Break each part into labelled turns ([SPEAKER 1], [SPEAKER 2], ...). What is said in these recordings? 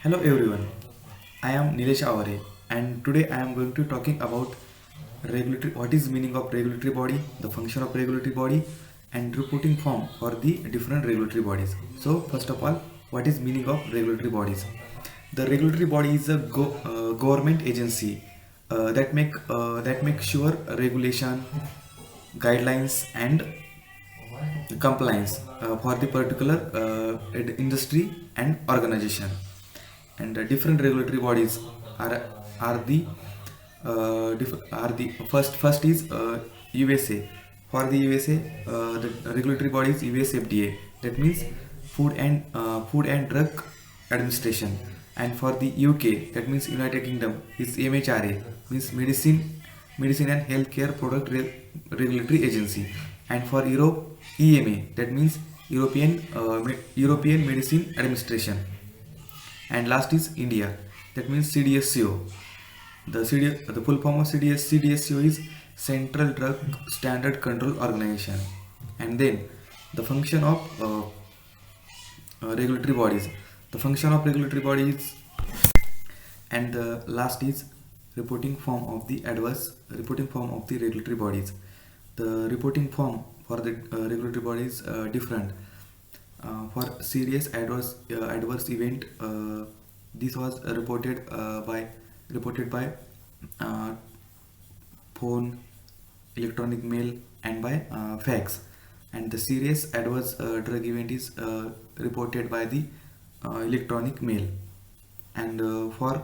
[SPEAKER 1] Hello everyone, I am Nilesh Avare and today I am going to talking about regulatory, what is meaning of regulatory body, the function of regulatory body and reporting form for the different regulatory bodies. So first of all, what is meaning of regulatory bodies? The regulatory body is a government agency that make sure regulation, guidelines and compliance for the particular industry and organization. And different regulatory bodies are are the first is USA. For the USA, the regulatory body is US FDA. That means Food and Drug Administration. And for the UK, that means United Kingdom, is MHRA, means Medicine and Healthcare Regulatory Agency. And for Europe, EMA, that means European Medicine Administration. And last is India, that means CDSCO. The full form of CDSCO is Central Drug Standard Control Organization. And then the function of regulatory bodies. The function of regulatory bodies, and the last is reporting form of the regulatory bodies. The reporting form for the regulatory bodies different. For serious adverse event, this was reported by uh, phone, electronic mail, and by fax. And the serious adverse drug event is reported by the electronic mail. And for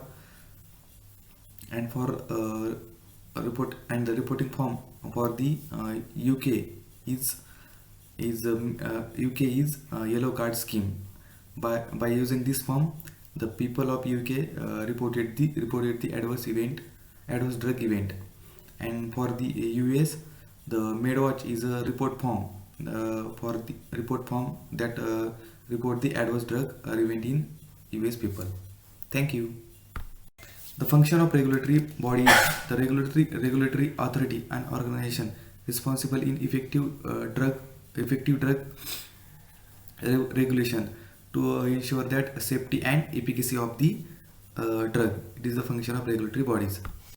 [SPEAKER 1] report and the reporting form for the UK is yellow card scheme. By using this form, the people of UK reported the adverse drug event. And for the US, the MedWatch is a report form for the report form that report the adverse drug event in US people. Thank you. The function of regulatory body is the regulatory authority and organization responsible in effective drug regulation to ensure that safety and efficacy of the drug. It is the function of regulatory bodies.